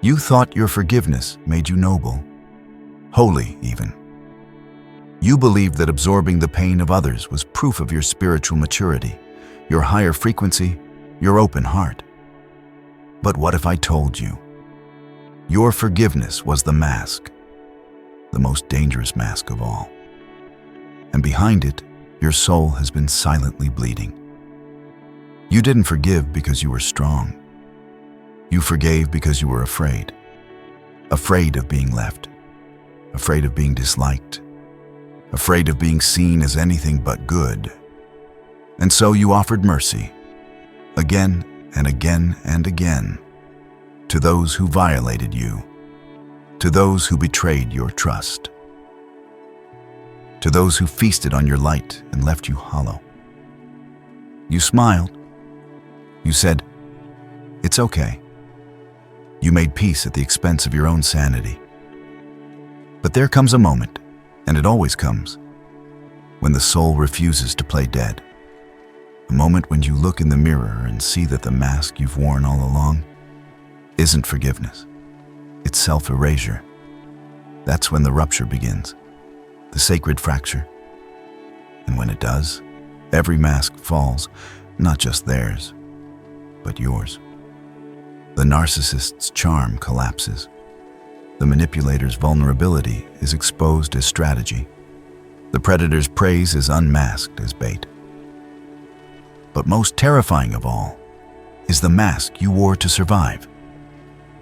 You thought your forgiveness made you noble, holy even. You believed that absorbing the pain of others was proof of your spiritual maturity, your higher frequency, your open heart. But what if I told you? Your forgiveness was the mask, the most dangerous mask of all. And behind it, your soul has been silently bleeding. You didn't forgive because you were strong. You forgave because you were afraid. Afraid of being left. Afraid of being disliked. Afraid of being seen as anything but good. And so you offered mercy, again and again and again, to those who violated you, to those who betrayed your trust, to those who feasted on your light and left you hollow. You smiled. You said, "It's okay." You made peace at the expense of your own sanity. But there comes a moment, and it always comes, when the soul refuses to play dead. A moment when you look in the mirror and see that the mask you've worn all along isn't forgiveness. It's self-erasure. That's when the rupture begins, the sacred fracture. And when it does, every mask falls, not just theirs, but yours. The narcissist's charm collapses. The manipulator's vulnerability is exposed as strategy. The predator's praise is unmasked as bait. But most terrifying of all is the mask you wore to survive.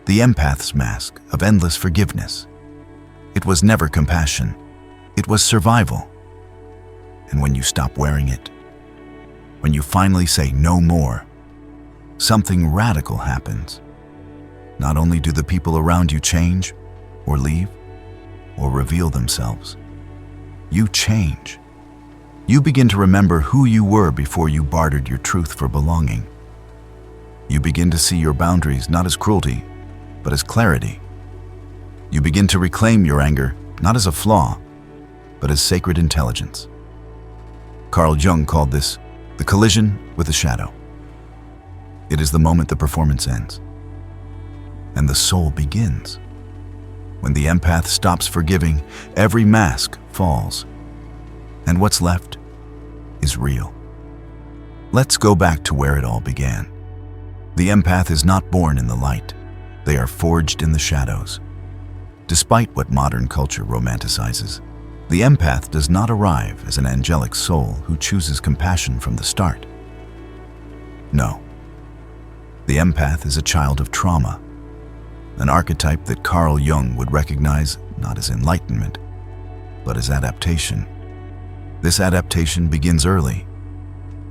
The empath's mask of endless forgiveness. It was never compassion. It was survival. And when you stop wearing it, when you finally say no more, something radical happens. Not only do the people around you change, or leave, or reveal themselves, you change. You begin to remember who you were before you bartered your truth for belonging. You begin to see your boundaries not as cruelty, but as clarity. You begin to reclaim your anger not as a flaw, but as sacred intelligence. Carl Jung called this the collision with the shadow. It is the moment the performance ends, and the soul begins. When the empath stops forgiving, every mask falls, and what's left is real. Let's go back to where it all began. The empath is not born in the light. They are forged in the shadows. Despite what modern culture romanticizes, the empath does not arrive as an angelic soul who chooses compassion from the start. No. The empath is a child of trauma, an archetype that Carl Jung would recognize not as enlightenment, but as adaptation. This adaptation begins early,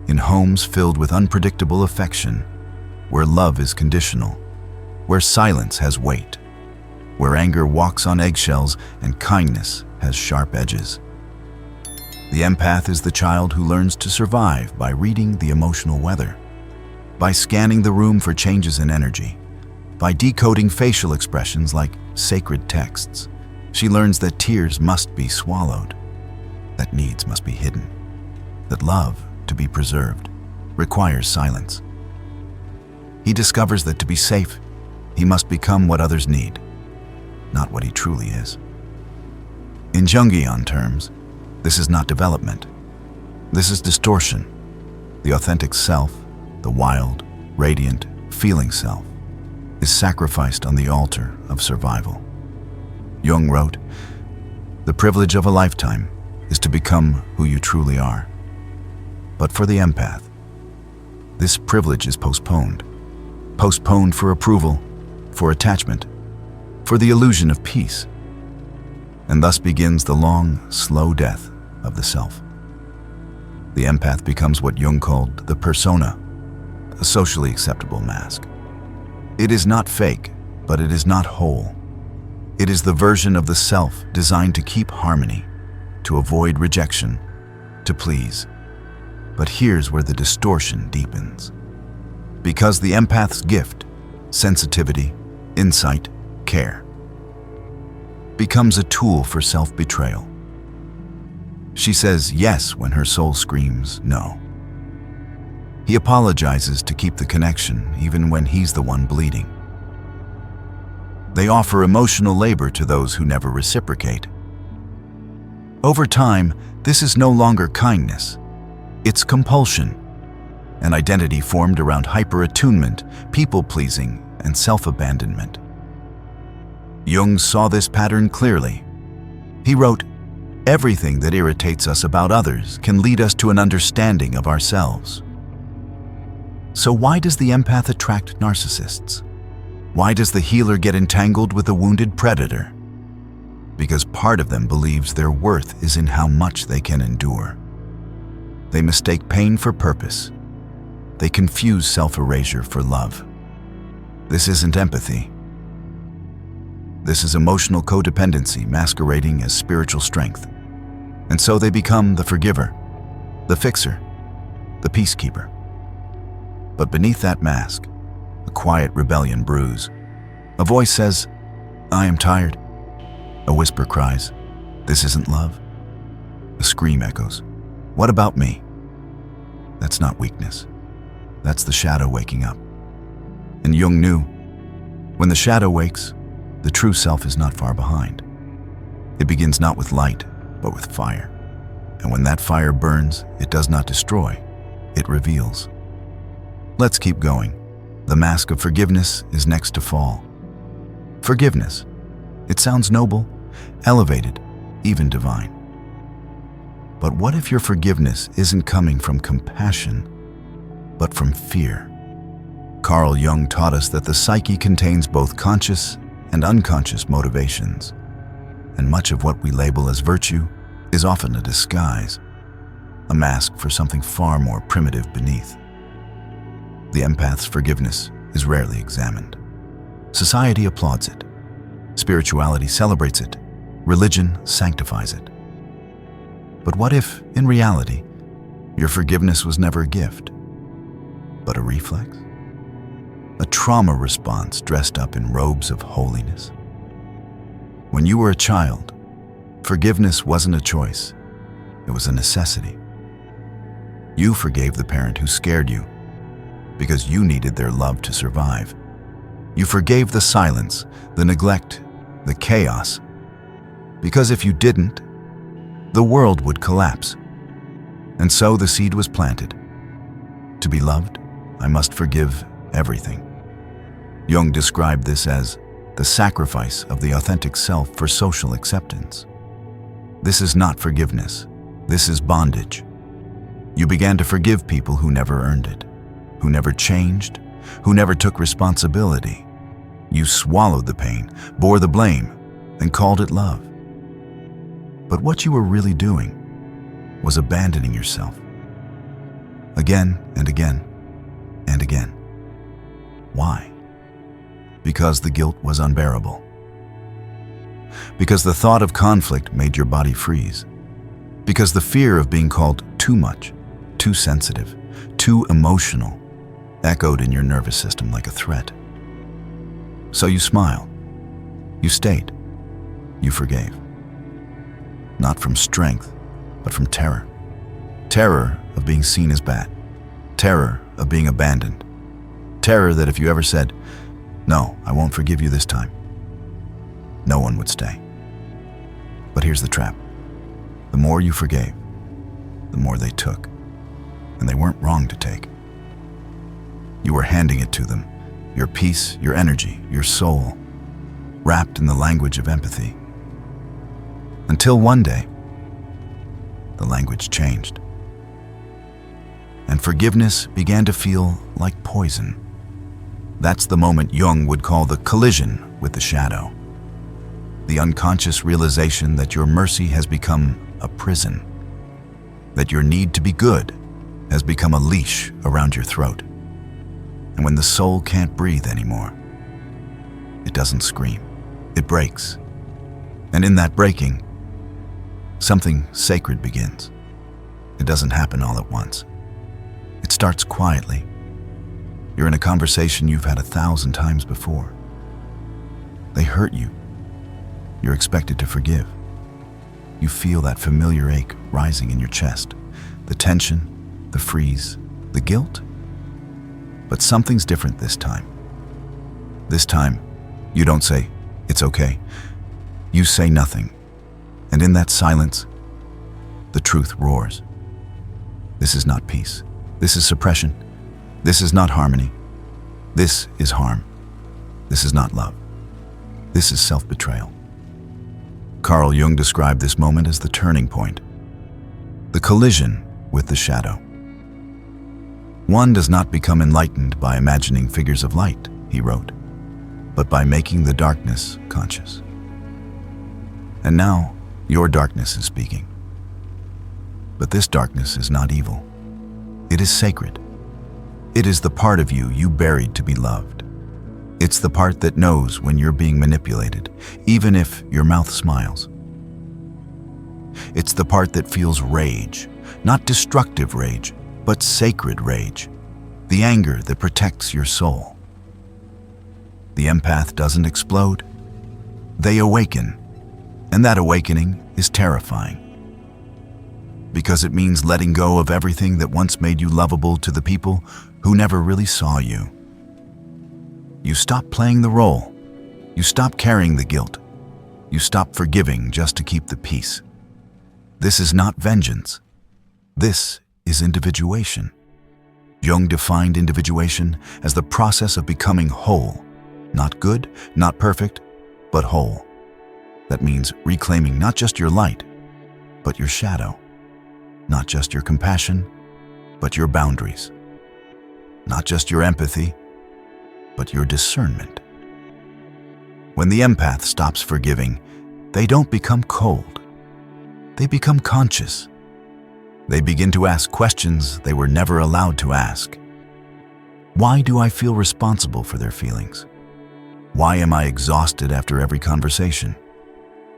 in homes filled with unpredictable affection, where love is conditional, where silence has weight, where anger walks on eggshells and kindness has sharp edges. The empath is the child who learns to survive by reading the emotional weather, by scanning the room for changes in energy, by decoding facial expressions like sacred texts. She learns that tears must be swallowed, that needs must be hidden, that love, to be preserved, requires silence. He discovers that to be safe, he must become what others need, not what he truly is. In Jungian terms, this is not development. This is distortion. The authentic self, the wild, radiant, feeling self, is sacrificed on the altar of survival. Jung wrote, "The privilege of a lifetime is to become who you truly are." But for the empath, this privilege is postponed. Postponed for approval, for attachment, for the illusion of peace. And thus begins the long, slow death of the self. The empath becomes what Jung called the persona, a socially acceptable mask. It is not fake, but it is not whole. It is the version of the self designed to keep harmony, to avoid rejection, to please. But here's where the distortion deepens. Because the empath's gift, sensitivity, insight, care, becomes a tool for self-betrayal. She says yes when her soul screams no. He apologizes to keep the connection even when he's the one bleeding. They offer emotional labor to those who never reciprocate. Over time, this is no longer kindness. It's compulsion, an identity formed around hyper-attunement, people-pleasing, and self-abandonment. Jung saw this pattern clearly. He wrote, "Everything that irritates us about others can lead us to an understanding of ourselves." So why does the empath attract narcissists? Why does the healer get entangled with a wounded predator? Because part of them believes their worth is in how much they can endure. They mistake pain for purpose. They confuse self-erasure for love. This isn't empathy. This is emotional codependency masquerading as spiritual strength. And so they become the forgiver, the fixer, the peacekeeper. But beneath that mask, a quiet rebellion brews. A voice says, "I am tired." A whisper cries, "This isn't love." A scream echoes, "What about me?" That's not weakness. That's the shadow waking up. And Jung knew, when the shadow wakes, the true self is not far behind. It begins not with light, but with fire. And when that fire burns, it does not destroy, it reveals. Let's keep going. The mask of forgiveness is next to fall. Forgiveness. It sounds noble, elevated, even divine. But what if your forgiveness isn't coming from compassion, but from fear? Carl Jung taught us that the psyche contains both conscious and unconscious motivations, and much of what we label as virtue is often a disguise, a mask for something far more primitive beneath. The empath's forgiveness is rarely examined. Society applauds it. Spirituality celebrates it. Religion sanctifies it. But what if, in reality, your forgiveness was never a gift, but a reflex? A trauma response dressed up in robes of holiness? When you were a child, forgiveness wasn't a choice, it was a necessity. You forgave the parent who scared you because you needed their love to survive. You forgave the silence, the neglect, the chaos, because if you didn't, the world would collapse. And so the seed was planted. To be loved, I must forgive everything. Jung described this as the sacrifice of the authentic self for social acceptance. This is not forgiveness. This is bondage. You began to forgive people who never earned it, who never changed, who never took responsibility. You swallowed the pain, bore the blame, and called it love. But what you were really doing was abandoning yourself. Again and again and again. Why? Because the guilt was unbearable. Because the thought of conflict made your body freeze. Because the fear of being called too much, too sensitive, too emotional, echoed in your nervous system like a threat. So you smiled. You stayed. You forgave. Not from strength, but from terror. Terror of being seen as bad. Terror of being abandoned. Terror that if you ever said, "No, I won't forgive you this time," no one would stay. But here's the trap. The more you forgave, the more they took. And they weren't wrong to take. You were handing it to them, your peace, your energy, your soul, wrapped in the language of empathy. Until one day, the language changed. And forgiveness began to feel like poison. That's the moment Jung would call the collision with the shadow. The unconscious realization that your mercy has become a prison, that your need to be good has become a leash around your throat. And when the soul can't breathe anymore, it doesn't scream, it breaks. And in that breaking, something sacred begins. It doesn't happen all at once. It starts quietly. You're in a conversation you've had 1,000 times before. They hurt you. You're expected to forgive. You feel that familiar ache rising in your chest, the tension, the freeze, the guilt. But something's different this time. This time, you don't say, It's okay. You say nothing. And in that silence, the truth roars. This is not peace. This is suppression. This is not harmony. This is harm. This is not love. This is self-betrayal. Carl Jung described this moment as the turning point, the collision with the shadow. One does not become enlightened by imagining figures of light, he wrote, but by making the darkness conscious. And now, your darkness is speaking. But this darkness is not evil. It is sacred. It is the part of you buried to be loved. It's the part that knows when you're being manipulated, even if your mouth smiles. It's the part that feels rage, not destructive rage, but sacred rage, the anger that protects your soul. The empath doesn't explode. They awaken, and that awakening is terrifying. Because it means letting go of everything that once made you lovable to the people who never really saw you. You stop playing the role. You stop carrying the guilt. You stop forgiving just to keep the peace. This is not vengeance. This is individuation. Jung defined individuation as the process of becoming whole. Not good, not perfect, but whole. That means reclaiming not just your light, but your shadow. Not just your compassion, but your boundaries. Not just your empathy, but your discernment. When the empath stops forgiving, they don't become cold. They become conscious. They begin to ask questions they were never allowed to ask. Why do I feel responsible for their feelings? Why am I exhausted after every conversation?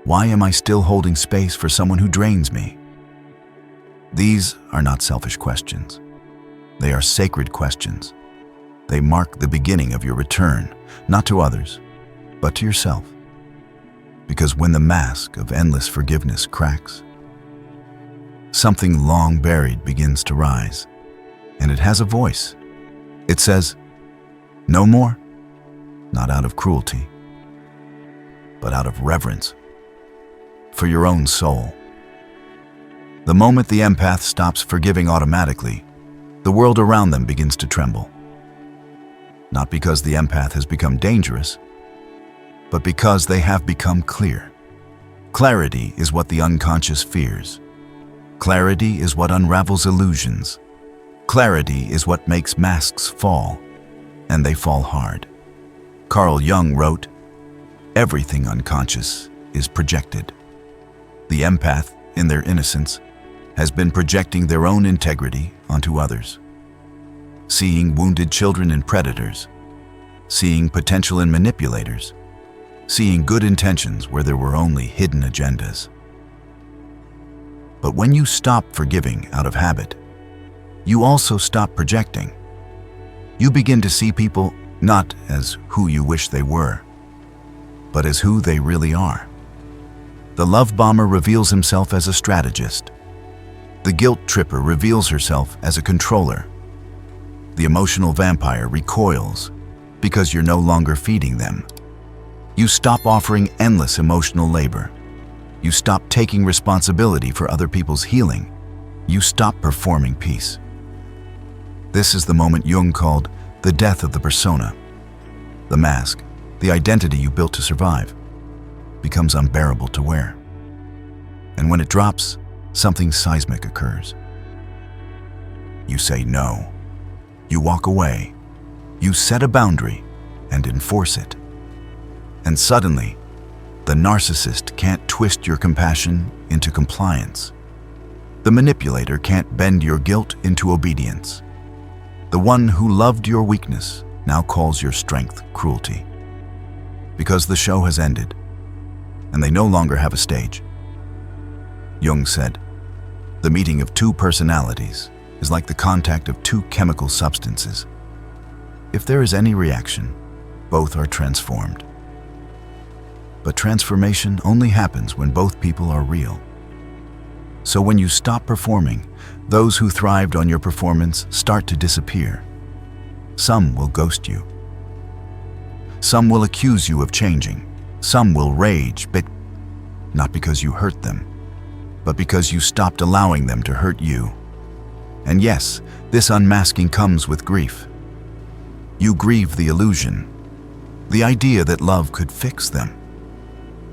Why am I still holding space for someone who drains me? These are not selfish questions. They are sacred questions. They mark the beginning of your return, not to others, but to yourself. Because when the mask of endless forgiveness cracks, something long buried begins to rise, and it has a voice. It says, "No more," not out of cruelty, but out of reverence for your own soul. The moment the empath stops forgiving automatically, the world around them begins to tremble. Not because the empath has become dangerous, but because they have become clear. Clarity is what the unconscious fears. Clarity is what unravels illusions. Clarity is what makes masks fall, and they fall hard. Carl Jung wrote, "Everything unconscious is projected." The empath, in their innocence, has been projecting their own integrity onto others. Seeing wounded children in predators, seeing potential in manipulators, seeing good intentions where there were only hidden agendas. But when you stop forgiving out of habit, you also stop projecting. You begin to see people not as who you wish they were, but as who they really are. The love bomber reveals himself as a strategist. The guilt tripper reveals herself as a controller. The emotional vampire recoils because you're no longer feeding them. You stop offering endless emotional labor. You stop taking responsibility for other people's healing. You stop performing peace. This is the moment Jung called the death of the persona. The mask, the identity you built to survive, becomes unbearable to wear. And when it drops, something seismic occurs. You say no. You walk away. You set a boundary and enforce it. And suddenly, the narcissist can't twist your compassion into compliance. The manipulator can't bend your guilt into obedience. The one who loved your weakness now calls your strength cruelty. Because the show has ended, and they no longer have a stage. Jung said, "The meeting of two personalities is like the contact of two chemical substances. If there is any reaction, both are transformed. But transformation only happens when both people are real. So when you stop performing, those who thrived on your performance start to disappear. Some will ghost you. Some will accuse you of changing, Some will rage, but not because you hurt them, but because you stopped allowing them to hurt you. And yes, this unmasking comes with grief. You grieve the illusion, the idea that love could fix them,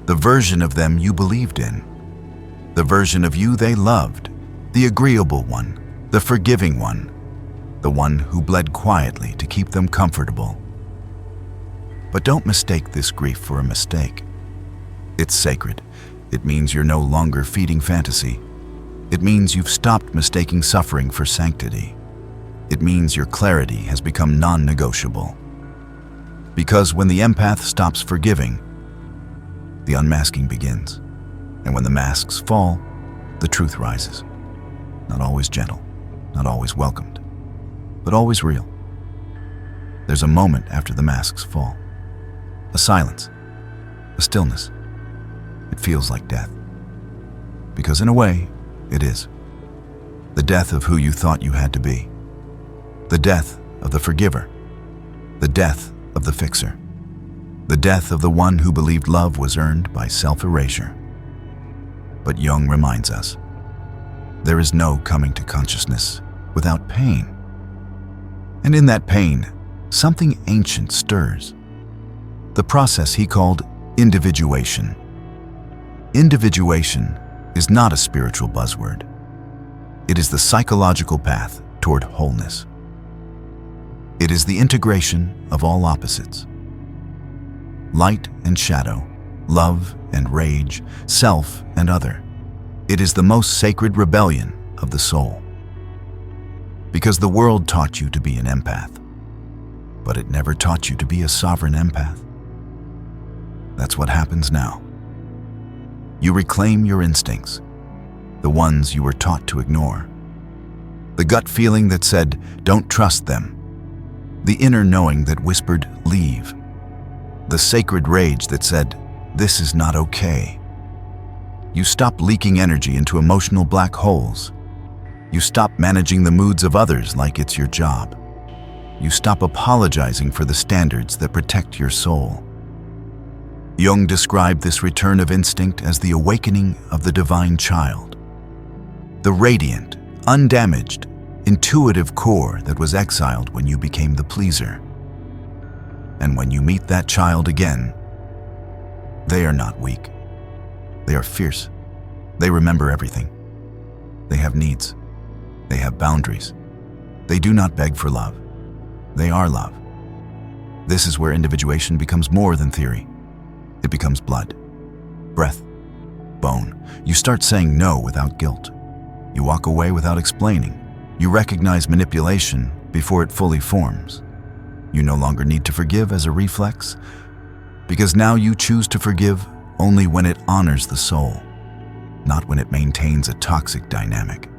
the version of them you believed in, the version of you they loved, the agreeable one, the forgiving one, the one who bled quietly to keep them comfortable. But don't mistake this grief for a mistake. It's sacred. It means you're no longer feeding fantasy. It means you've stopped mistaking suffering for sanctity. It means your clarity has become non-negotiable. Because when the empath stops forgiving, the unmasking begins. And when the masks fall, the truth rises. Not always gentle, not always welcomed, but always real. There's a moment after the masks fall. A silence, a stillness. It feels like death. Because in a way, it is. The death of who you thought you had to be. The death of the forgiver. The death of the fixer. The death of the one who believed love was earned by self-erasure. But Jung reminds us, there is no coming to consciousness without pain. And in that pain, something ancient stirs. The process he called individuation. Individuation is not a spiritual buzzword. It is the psychological path toward wholeness. It is the integration of all opposites. Light and shadow, love and rage, self and other. It is the most sacred rebellion of the soul. Because the world taught you to be an empath, but it never taught you to be a sovereign empath. That's what happens now. You reclaim your instincts, the ones you were taught to ignore. The gut feeling that said, don't trust them. The inner knowing that whispered, leave. The sacred rage that said, this is not okay. You stop leaking energy into emotional black holes. You stop managing the moods of others like it's your job. You stop apologizing for the standards that protect your soul. Jung described this return of instinct as the awakening of the divine child. The radiant, undamaged, intuitive core that was exiled when you became the pleaser. And when you meet that child again, they are not weak. They are fierce. They remember everything. They have needs. They have boundaries. They do not beg for love. They are love. This is where individuation becomes more than theory. It becomes blood, breath, bone. You start saying no without guilt. You walk away without explaining. You recognize manipulation before it fully forms. You no longer need to forgive as a reflex, because now you choose to forgive only when it honors the soul, not when it maintains a toxic dynamic.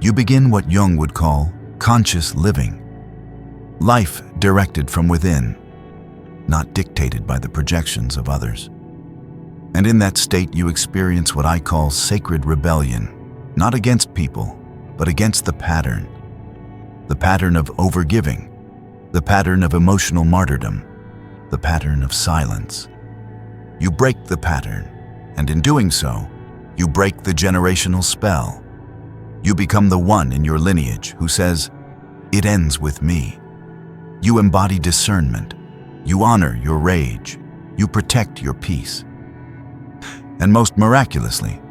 You begin what Jung would call conscious living, life directed from within, not dictated by the projections of others. And in that state you experience what I call sacred rebellion, not against people, but against the pattern of overgiving, the pattern of emotional martyrdom, the pattern of silence. You break the pattern, and in doing so, you break the generational spell. You become the one in your lineage who says, "It ends with me." You embody discernment. You honor your rage. You protect your peace. And most miraculously,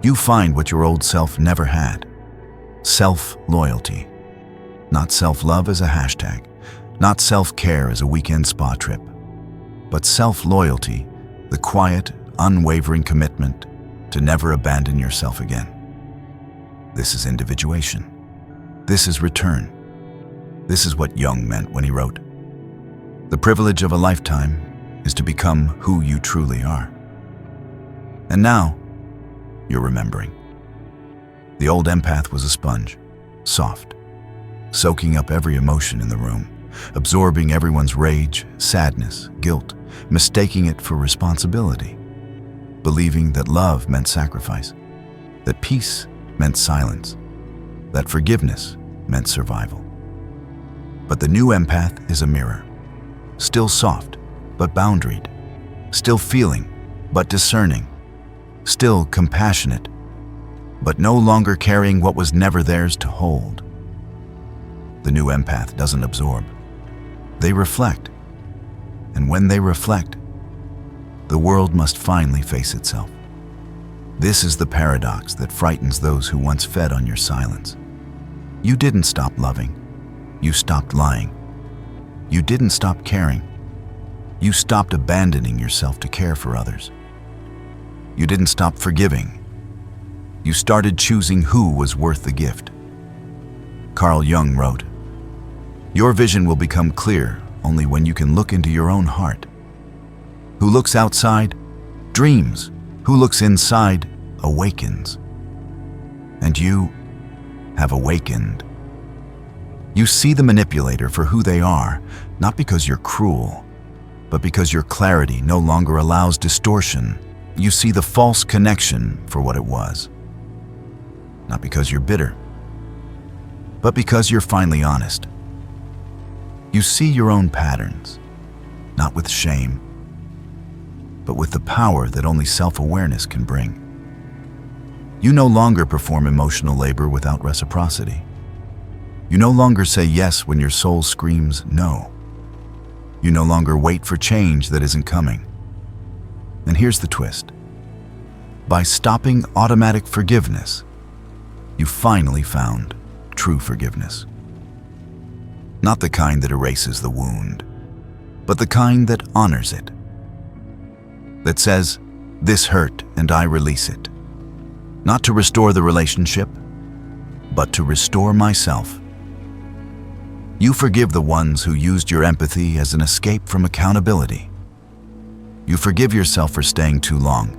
you find what your old self never had. Self-loyalty. Not self-love as a hashtag, not self-care as a weekend spa trip, but self-loyalty, the quiet, unwavering commitment to never abandon yourself again. This is individuation. This is return. This is what Jung meant when he wrote, "The privilege of a lifetime is to become who you truly are." And now, you're remembering. The old empath was a sponge, soft, soaking up every emotion in the room, absorbing everyone's rage, sadness, guilt, mistaking it for responsibility, believing that love meant sacrifice, that peace meant silence, that forgiveness meant survival. But the new empath is a mirror, still soft, but boundaried, still feeling, but discerning, still compassionate, but no longer carrying what was never theirs to hold. The new empath doesn't absorb. They reflect. And when they reflect, the world must finally face itself. This is the paradox that frightens those who once fed on your silence. You didn't stop loving. You stopped lying. You didn't stop caring. You stopped abandoning yourself to care for others. You didn't stop forgiving. You started choosing who was worth the gift. Carl Jung wrote, "Your vision will become clear only when you can look into your own heart. Who looks outside, dreams. Who looks inside, awakens." And you have awakened. You see the manipulator for who they are, not because you're cruel, but because your clarity no longer allows distortion. You see the false connection for what it was. Not because you're bitter, but because you're finally honest. You see your own patterns, not with shame, but with the power that only self-awareness can bring. You no longer perform emotional labor without reciprocity. You no longer say yes when your soul screams no. You no longer wait for change that isn't coming. And here's the twist. By stopping automatic forgiveness, you finally found true forgiveness. Not the kind that erases the wound, but the kind that honors it. That says, "This hurt and I release it." Not to restore the relationship, but to restore myself. You forgive the ones who used your empathy as an escape from accountability. You forgive yourself for staying too long,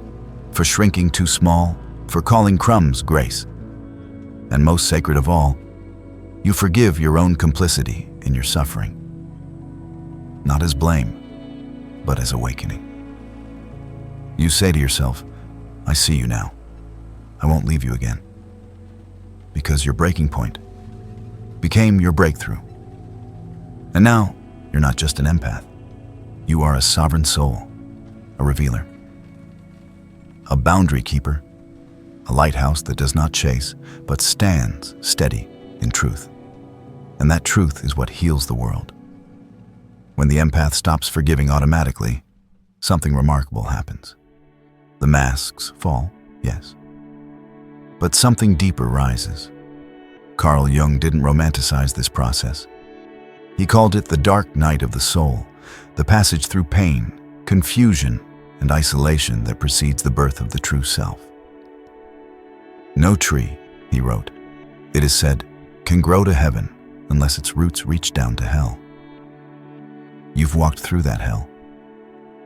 for shrinking too small, for calling crumbs grace. And most sacred of all, you forgive your own complicity in your suffering. Not as blame, but as awakening. You say to yourself, "I see you now. I won't leave you again." Because your breaking point became your breakthrough. And now, you're not just an empath. You are a sovereign soul, a revealer, a boundary keeper, a lighthouse that does not chase, but stands steady in truth. And that truth is what heals the world. When the empath stops forgiving automatically, something remarkable happens. The masks fall, yes, but something deeper rises. Carl Jung didn't romanticize this process. He called it the dark night of the soul, the passage through pain, confusion, and isolation that precedes the birth of the true self. "No tree," he wrote, "it is said, can grow to heaven unless its roots reach down to hell." You've walked through that hell,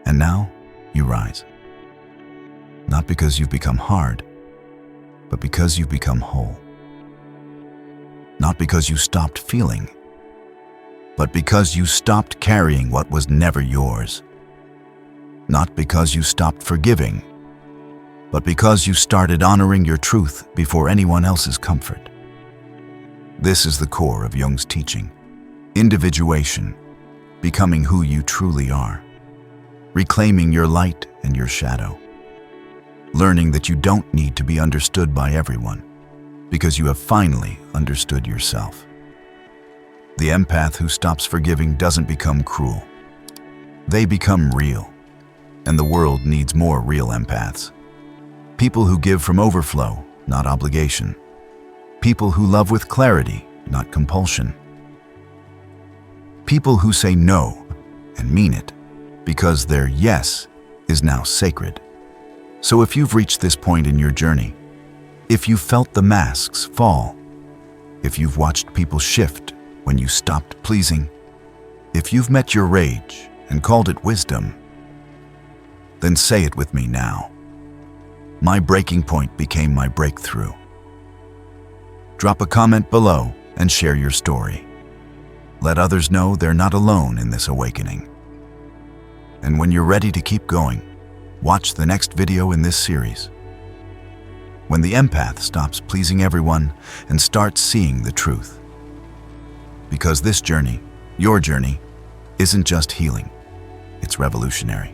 and now you rise. Not because you've become hard, but because you've become whole. Not because you stopped feeling, but because you stopped carrying what was never yours. Not because you stopped forgiving, but because you started honoring your truth before anyone else's comfort. This is the core of Jung's teaching. Individuation, becoming who you truly are. Reclaiming your light and your shadow. Learning that you don't need to be understood by everyone, because you have finally understood yourself. The empath who stops forgiving doesn't become cruel. They become real, and the world needs more real empaths. People who give from overflow, not obligation. People who love with clarity, not compulsion. People who say no and mean it, because their yes is now sacred. So if you've reached this point in your journey, if you've felt the masks fall, if you've watched people shift when you stopped pleasing, if you've met your rage and called it wisdom, then say it with me now. My breaking point became my breakthrough. Drop a comment below and share your story. Let others know they're not alone in this awakening. And when you're ready to keep going, watch the next video in this series. When the empath stops pleasing everyone and starts seeing the truth. Because this journey, your journey, isn't just healing, it's revolutionary.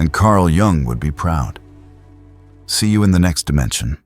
and Carl Jung would be proud. See you in the next dimension.